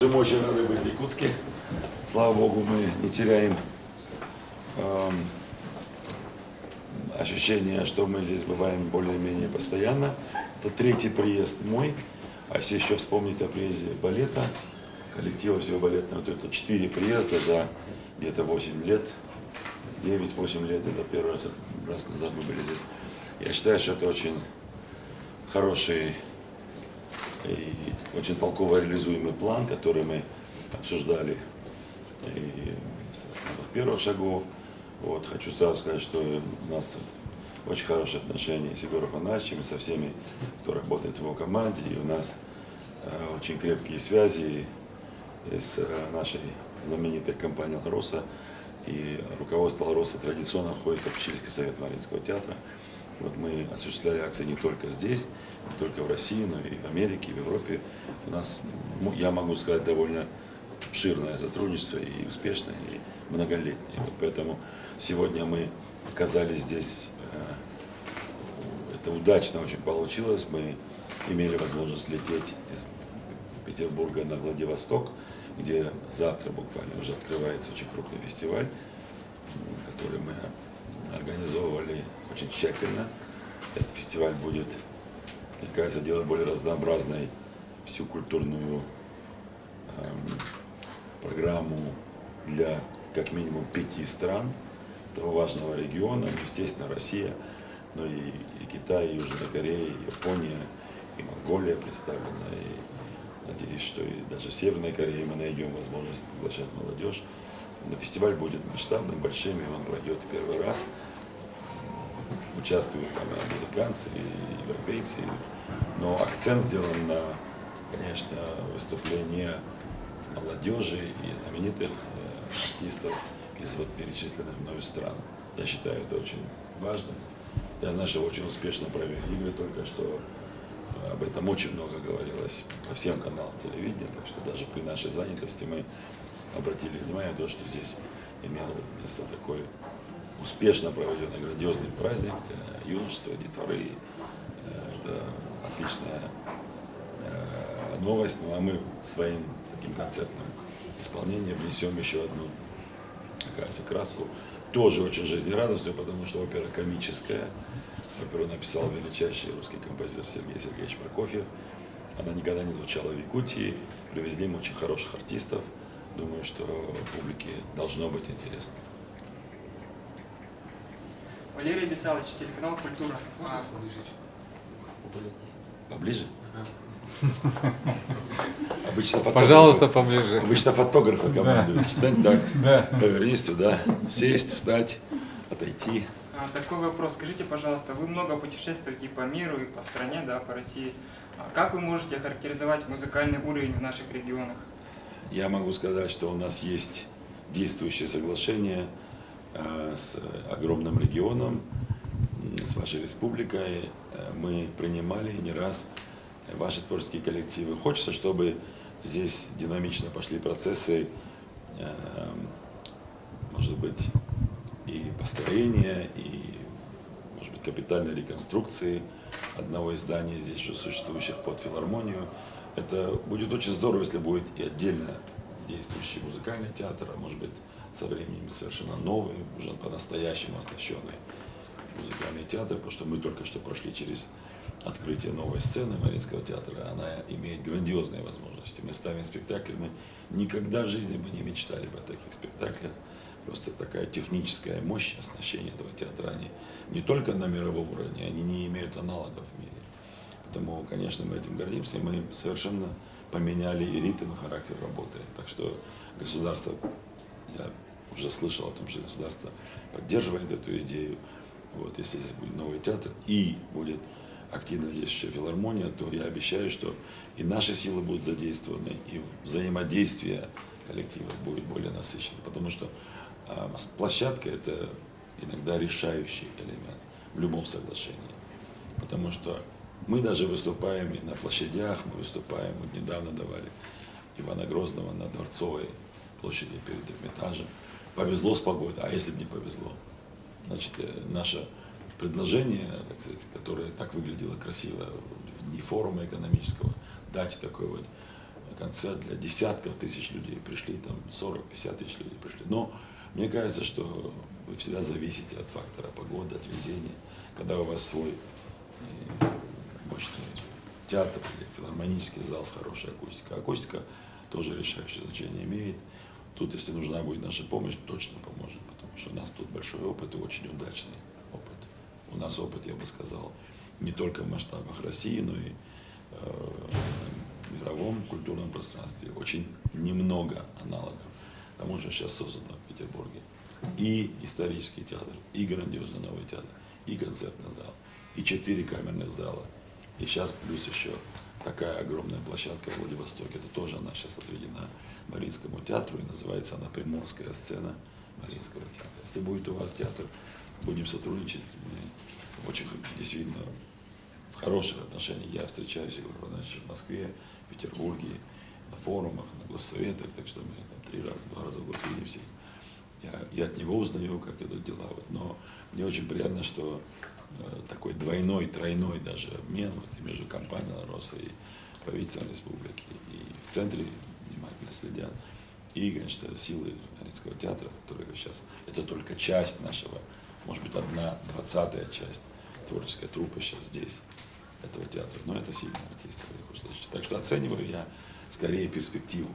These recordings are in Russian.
Мы очень рады быть в Якутске. Слава Богу, мы не теряем ощущение, что мы здесь бываем более-менее постоянно. Это третий приезд мой. А если еще вспомнить о приезде балета, коллектива всего балетного, то это 4 приезда за где-то 8 лет. 9-8 лет, это первый раз назад мы были здесь. Я считаю, что это очень хороший и очень толково реализуемый план, который мы обсуждали и с самых первых шагов. Вот, хочу сразу сказать, что у нас очень хорошие отношения с Егором Афанасьевичем и со всеми, кто работает в его команде. И у нас очень крепкие связи с нашей знаменитой компанией «Лароса». И руководство «Лароса» традиционно входит в попечительский совет Мариинского театра. Вот мы осуществляли акции не только здесь, не только в России, но и в Америке, и в Европе. У нас, я могу сказать, довольно обширное сотрудничество и успешное, и многолетнее. Вот поэтому сегодня мы оказались здесь, это удачно очень получилось. Мы имели возможность лететь из Петербурга на Владивосток, где завтра буквально уже открывается очень крупный фестиваль, который мы организовывали очень тщательно. Этот фестиваль будет, мне кажется, делать более разнообразной всю культурную программу для как минимум 5 стран этого важного региона. Естественно, Россия, но и Китай, и Южная Корея, и Япония, и Монголия представлена. И надеюсь, что и даже в Северной Корее мы найдем возможность приглашать молодежь. Но фестиваль будет масштабным, большим, и он пройдет в первый раз. Участвуют там и американцы, и европейцы, но акцент сделан на, конечно, выступления молодежи и знаменитых артистов из вот перечисленных мною стран. Я считаю это очень важным. Я знаю, что вы очень успешно провели игры только что. Об этом очень много говорилось по всем каналам телевидения, так что даже при нашей занятости мы обратили внимание на то, что здесь имел место такой успешно проведенный грандиозный праздник юношества, детворы. Это отличная новость. Ну а мы своим таким концертным исполнением внесем еще одну, кажется, краску, тоже очень жизнерадостную, потому что опера комическая. Оперу написал величайший русский композитор Сергей Сергеевич Прокофьев. Она никогда не звучала в Якутии. Привезли мы очень хороших артистов. Думаю, что публике должно быть интересно. Валерий Бесалович, телеканал «Культура». Поближе? Обычно Пожалуйста, поближе. Обычно фотографы командуют. Да. Встань так, Да. повернись туда, сесть, встать, отойти. Такой вопрос. Скажите, пожалуйста, вы много путешествуете и по миру, и по стране, да, по России. Как вы можете характеризовать музыкальный уровень в наших регионах? Я могу сказать, что у нас есть действующее соглашение с огромным регионом, с вашей республикой. Мы принимали не раз ваши творческие коллективы. Хочется, чтобы здесь динамично пошли процессы, может быть, и построения, и, может быть, капитальной реконструкции одного из зданий здесь уже существующих под филармонию. Это будет очень здорово, если будет и отдельно действующий музыкальный театр, а может быть, со временем совершенно новый, уже по-настоящему оснащенный музыкальный театр, потому что мы только что прошли через открытие новой сцены Мариинского театра, она имеет грандиозные возможности. Мы ставим спектакли, мы никогда в жизни бы не мечтали бы о таких спектаклях. Просто такая техническая мощь оснащения этого театра, они не только на мировом уровне, они не имеют аналогов в мире. Поэтому, конечно, мы этим гордимся, и мы совершенно поменяли и ритм, и характер работы. Так что государство, я уже слышал о том, что государство поддерживает эту идею. Вот, если здесь будет новый театр и будет активно действующая филармония, то я обещаю, что и наши силы будут задействованы, и взаимодействие коллектива будет более насыщенным. Потому что площадка – это иногда решающий элемент в любом соглашении. Потому что мы даже выступаем и на площадях, мы выступаем, вот недавно давали Ивана Грозного на Дворцовой площади перед Эрмитажем. Повезло с погодой, а если бы не повезло? Значит, наше предложение, так сказать, которое так выглядело красиво в дни форума экономического, дать такой вот концерт для десятков тысяч людей. Пришли там 40-50 тысяч людей пришли. Но мне кажется, что вы всегда зависите от фактора погоды, от везения. Когда у вас свой мощный театр или филармонический зал с хорошей акустикой. Акустика тоже решающее значение имеет. Тут, если нужна будет наша помощь, точно поможет, потому что у нас тут большой опыт и очень удачный опыт. У нас опыт, я бы сказал, не только в масштабах России, но и в мировом культурном пространстве. Очень немного аналогов тому, что сейчас создано в Петербурге. И исторический театр, и грандиозный новый театр, и концертный зал, и 4 камерных зала. И сейчас плюс еще такая огромная площадка в Владивостоке. Это тоже она сейчас отведена Мариинскому театру, и называется она Приморская сцена Мариинского театра. Если будет у вас театр, будем сотрудничать. Мы очень действительно хорошие отношения. Я встречаюсь в Москве, в Петербурге, на форумах, на госсоветах, так что мы там 2 раза в год видимся. Я от него узнаю, как идут дела. Но мне очень приятно, что такой двойной, тройной даже обмен между компанией «Лароса» и правительством республики. И в центре внимательно следят. И, конечно, силы Мариинского театра, которые сейчас, это только часть нашего, может быть, 1/20 часть творческой труппы сейчас здесь, этого театра. Но это сильные артисты, вы их услышите. Так что оцениваю я скорее перспективу.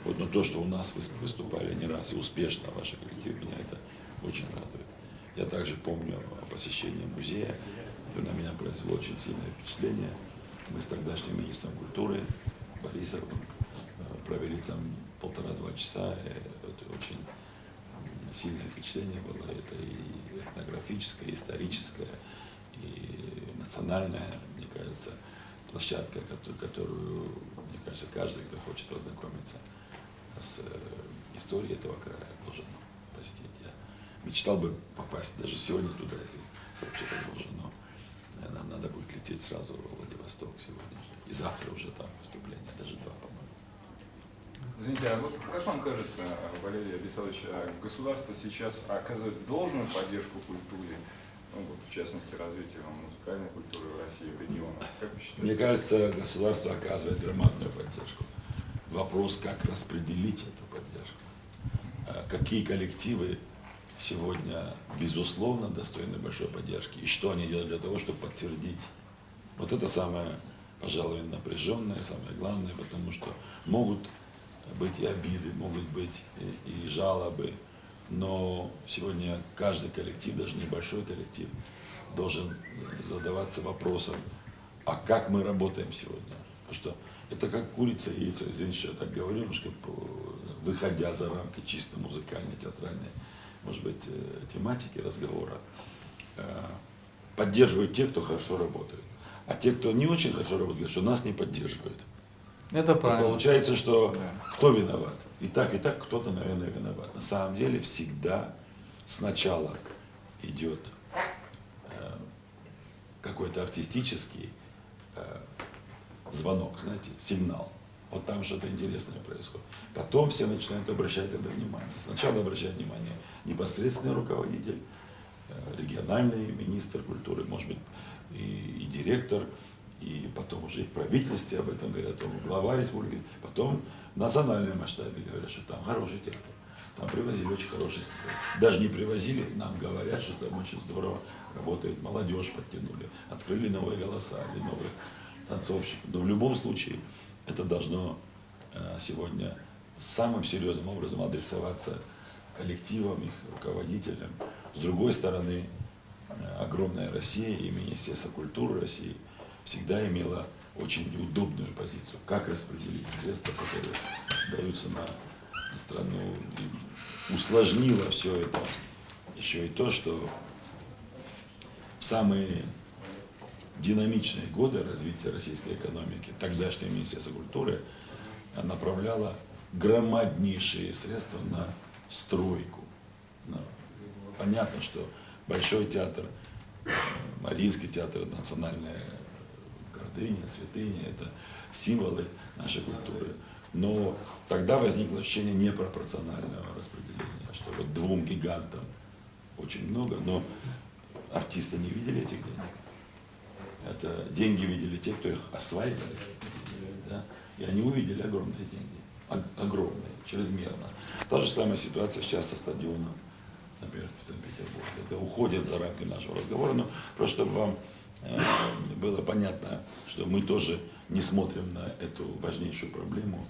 Вот, но то, что у нас выступали не раз и успешно ваши коллективы, меня это очень радует. Я также помню посещение музея, на меня произвело очень сильное впечатление. Мы с тогдашним министром культуры Борисовым провели там 1,5-2 часа. Это очень сильное впечатление было. Это и этнографическое, и историческое, и национальная, мне кажется, площадка, которую, мне кажется, каждый, кто хочет познакомиться с историей этого края, должен посетить. Я мечтал бы попасть даже сегодня туда, если вообще возможно, но нам надо будет лететь сразу в Владивосток сегодня же. И завтра уже там выступление, даже 2, по-моему. Извините, а вот как вам кажется, Валерий Абисалович, государство сейчас оказывает должную поддержку культуре, ну, вот, в частности, развитию музыкальной культуры в России, в регионах? Как вы считаете? Мне кажется, государство оказывает громадную поддержку. Вопрос, как распределить эту поддержку. Какие коллективы сегодня, безусловно, достойны большой поддержки, и что они делают для того, чтобы подтвердить. Вот это самое, пожалуй, напряженное, самое главное, потому что могут быть и обиды, могут быть и жалобы, но сегодня каждый коллектив, даже небольшой коллектив, должен задаваться вопросом, а как мы работаем сегодня? Потому что это как курица и яйцо. Извините, что я так говорю, немножко выходя за рамки чисто музыкальной, театральной, может быть, тематики разговора. Поддерживают те, кто хорошо работает. А те, кто не очень хорошо работает, говорят, что нас не поддерживают. Это правильно. И получается, что кто виноват? И так, кто-то, наверное, виноват. На самом деле всегда сначала идет какой-то артистический звонок, знаете, сигнал. Вот там что-то интересное происходит. Потом все начинают обращать это внимание. Сначала обращает внимание непосредственный руководитель, региональный министр культуры, может быть, и директор, и потом уже и в правительстве об этом говорят, потом глава республики, потом в национальном масштабе говорят, что там хороший театр. Там привозили очень хороший спектакль. Даже не привозили, нам говорят, что там очень здорово работает, молодежь подтянули, открыли новые голоса или новых танцовщиков. Но в любом случае это должно сегодня самым серьезным образом адресоваться коллективам, их руководителям. С другой стороны, огромная Россия и Министерство культуры России всегда имела очень неудобную позицию. Как распределить средства, которые даются на страну. И усложнило все это еще и то, что в самые динамичные годы развития российской экономики тогдашнее Министерство культуры направляло громаднейшие средства на стройку. Понятно, что Большой театр, Мариинский театр, национальная гордыня, святыня, это символы нашей культуры. Но тогда возникло ощущение непропорционального распределения, что вот 2 гигантам очень много, но артисты не видели этих денег. Это деньги видели те, кто их осваивали. Да? И они увидели огромные деньги, огромные, чрезмерно. Та же самая ситуация сейчас со стадионом, например, в Санкт-Петербурге. Это уходит за рамки нашего разговора, но просто чтобы вам было понятно, что мы тоже не смотрим на эту важнейшую проблему,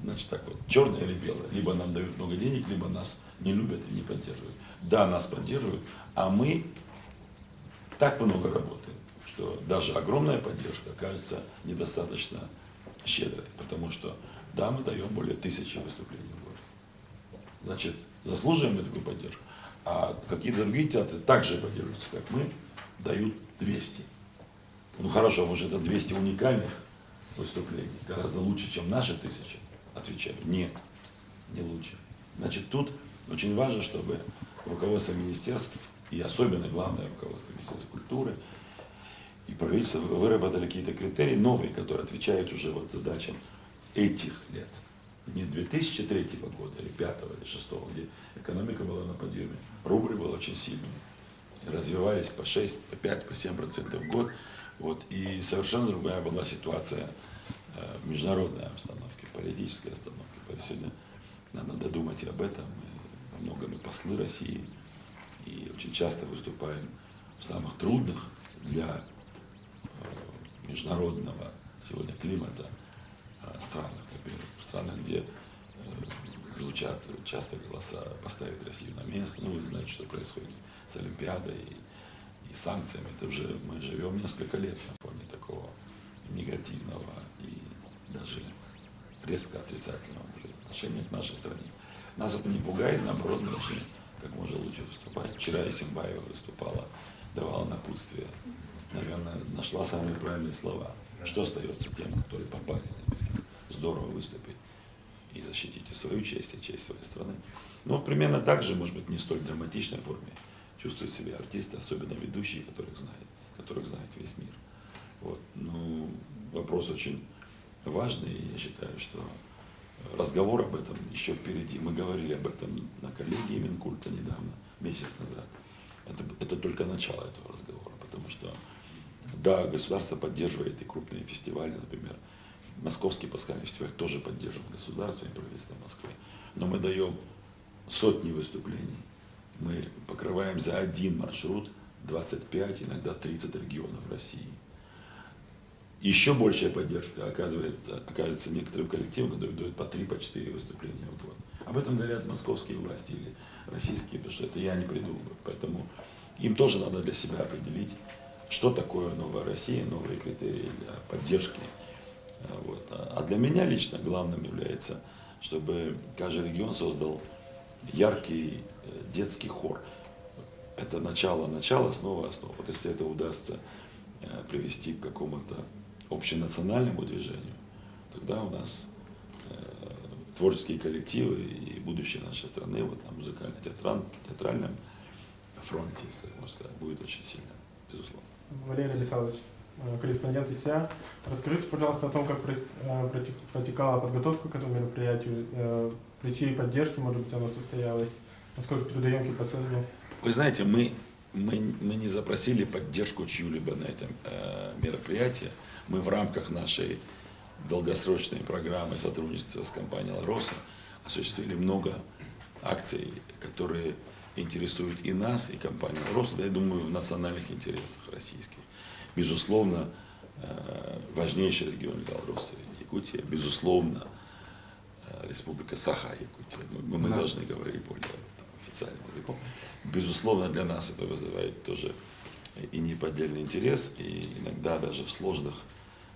значит так вот, черное или белое. Либо нам дают много денег, либо нас не любят и не поддерживают. Да, нас поддерживают, а мы так много работаем, что даже огромная поддержка кажется недостаточно щедрой, потому что, да, мы даем более 1000 выступлений в год. Значит, заслуживаем мы такую поддержку. А какие-то другие театры также поддерживаются, как мы, дают 200. Ну хорошо, может это 200 уникальных выступлений, гораздо лучше, чем наши 1000, отвечаю. Нет, не лучше. Значит, тут очень важно, чтобы руководство министерств и особенно главное руководство Министерства культуры и правительство выработали какие-то критерии новые, которые отвечают уже вот задачам этих лет. Не 2003 года, или 2005, или 2006, где экономика была на подъеме, рубль был очень сильный, развивались по 6, по 5, по 7% в год. Вот, и совершенно другая была ситуация в международной обстановке, политической обстановке. Поэтому сегодня надо додумать и об этом. Мы, во многом мы послы России, и очень часто выступаем в самых трудных для международного сегодня климата странах, например, в странах, где звучат часто голоса поставить Россию на место. Ну, вы знаете, что происходит с Олимпиадой и санкциями. Это уже мы живем несколько лет на фоне такого негативного и даже резко отрицательного отношения к нашей стране. Нас это не пугает, наоборот, мы должны как можно лучше выступать. Вчера Исимбаева выступала, давала напутствие, наверное, нашла самые правильные слова. Что остается тем, которые попали на списки? Здорово выступить и защитить и свою честь, и честь своей страны. Но примерно так же, может быть, не столь драматичной форме чувствуют себя артисты, особенно ведущие, которых знает весь мир. Вот. Ну, вопрос очень важный, и я считаю, что разговор об этом еще впереди. Мы говорили об этом на коллегии Минкульта недавно, месяц назад. Это только начало этого разговора, потому что, да, государство поддерживает и крупные фестивали, например, Московский пасхальный фестиваль тоже поддержан государством и правительством Москвы, но мы даем сотни выступлений. Мы покрываем за один маршрут 25, иногда 30 регионов России. Еще большая поддержка оказывается некоторым коллективам, которые дают по 3, по 4 выступления в год. Об этом говорят московские власти или российские, потому что это я не придумываю. Поэтому им тоже надо для себя определить, что такое новая Россия, новые критерии для поддержки. Вот. А для меня лично главным является, чтобы каждый регион создал яркий детский хор. Это начало, основа. Вот если это удастся привести к какому-то общенациональному движению, тогда у нас творческие коллективы и будущее нашей страны вот на музыкально-театральном фронте, если так можно сказать, будет очень сильно, безусловно. Валерий Александрович, корреспондент ИСЯ. Расскажите, пожалуйста, о том, как протекала подготовка к этому мероприятию, при чьей поддержке, может быть, оно состоялось, насколько трудоемкий процесс был. Вы знаете, мы не запросили поддержку чью-либо на этом мероприятии. Мы в рамках нашей долгосрочной программы сотрудничества с компанией «Лароса» осуществили много акций, которые интересуют и нас, и компанию «Лароса», да, я думаю, в национальных интересах российских. Безусловно, важнейший регион Беларуси — Якутия, безусловно, Республика Саха-Якутия. Мы должны говорить более официальным языком. Безусловно, для нас это вызывает тоже и неподдельный интерес, и иногда даже в сложных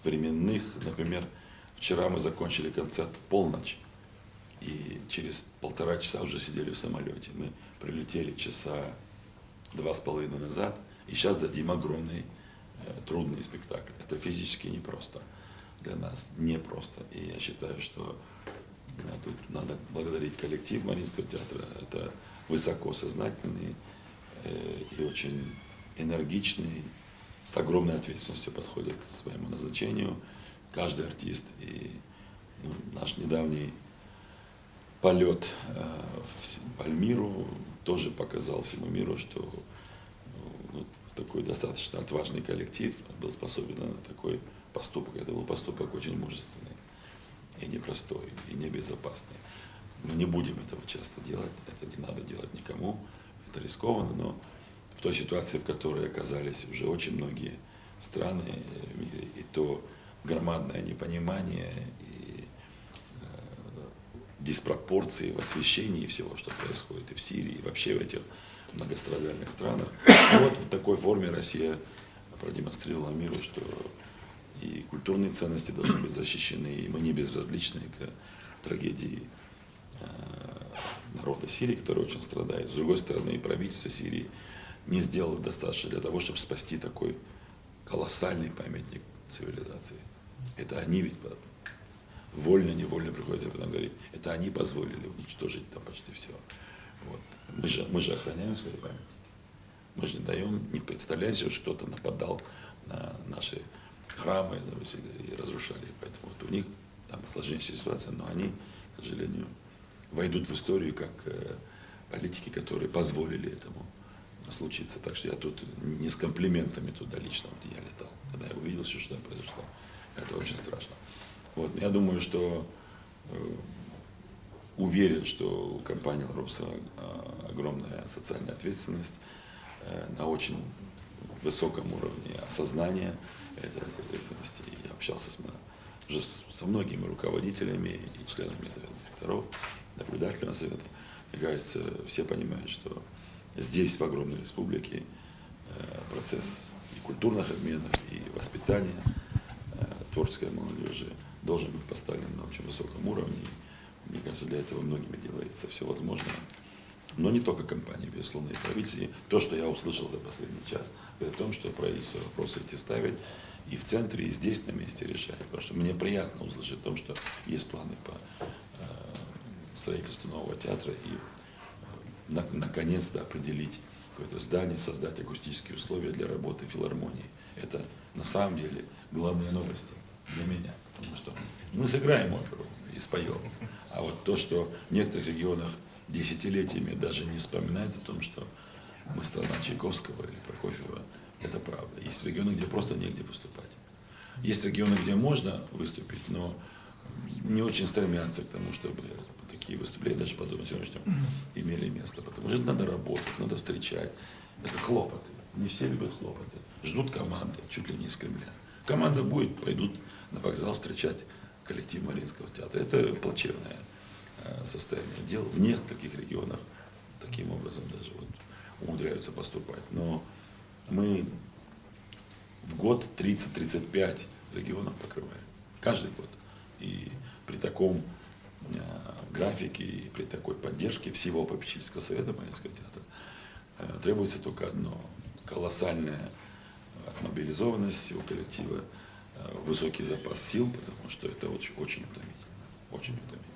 временных. Например, вчера мы закончили концерт в полночь, и через 1,5 часа уже сидели в самолете. Мы прилетели часа 2,5 назад, и сейчас дадим огромный трудный спектакль. Это физически непросто для нас, непросто. И я считаю, что тут надо благодарить коллектив Мариинского театра. Это высокосознательный и очень энергичный, с огромной ответственностью подходит к своему назначению. Каждый артист. И наш недавний полет в Пальмиру тоже показал всему миру, что такой достаточно отважный коллектив был способен на такой поступок. Это был поступок очень мужественный. и непростой, и небезопасный. Мы не будем этого часто делать, это не надо делать никому, это рискованно, но в той ситуации, в которой оказались уже очень многие страны в мире, и то громадное непонимание и диспропорции в освещении всего, что происходит и в Сирии, и вообще в этих многострадальных странах. Вот в такой форме Россия продемонстрировала миру, что и культурные ценности должны быть защищены, и мы не безразличны к трагедии народа Сирии, который очень страдает. С другой стороны, и правительство Сирии не сделало достаточно для того, чтобы спасти такой колоссальный памятник цивилизации. Это они ведь вольно-невольно приходится об этом говорить. Это они позволили уничтожить там почти все. Вот. Мы же охраняем свои памятники. Мы же не даем, не представляем себе, что кто-то нападал на наши храмы и разрушали. Поэтому вот у них там сложнейшая ситуация, но они, к сожалению, войдут в историю как политики, которые позволили этому случиться. Так что я тут не с комплиментами туда лично вот я летал. Когда я увидел, что там произошло, это очень страшно. Вот. Я думаю, что уверен, что у компании «Лароса» огромная социальная ответственность на очень высоком уровне осознания этой ответственности. Я общался уже со многими руководителями и членами совета директоров, наблюдателями совета. Мне кажется, все понимают, что здесь, в огромной республике, процесс и культурных обменов, и воспитания творческой молодежи должен быть поставлен на очень высоком уровне. Мне кажется, для этого многими делается все возможное. Но не только компания, безусловно, и правительство. То, что я услышал за последний час, говорит о том, что правительство вопросы эти ставит и в центре, и здесь на месте решает. Потому что мне приятно услышать о том, что есть планы по строительству нового театра и наконец-то определить какое-то здание, создать акустические условия для работы филармонии. Это на самом деле главные новости для меня. Потому что мы сыграем оперу и споем. А вот то, что в некоторых регионах десятилетиями даже не вспоминают о том, что мы страна Чайковского или Прокофьева, это правда. Есть регионы, где просто негде выступать. Есть регионы, где можно выступить, но не очень стремятся к тому, чтобы такие выступления, даже подобные сегодняшним, имели место. Потому что надо работать, надо встречать. Это хлопоты. Не все любят хлопоты. Ждут команды, чуть ли не из Кремля. Команда будет, пойдут на вокзал встречать коллектив Мариинского театра. Это плачевное состояние дел. В нескольких регионах таким образом даже вот умудряются поступать. Но мы в год 30-35 регионов покрываем. Каждый год. И при таком графике, и при такой поддержке всего попечительского совета Мариинского театра требуется только одно. Колоссальная отмобилизованность всего коллектива, высокий запас сил, потому что это очень, очень утомительно. Очень утомительно.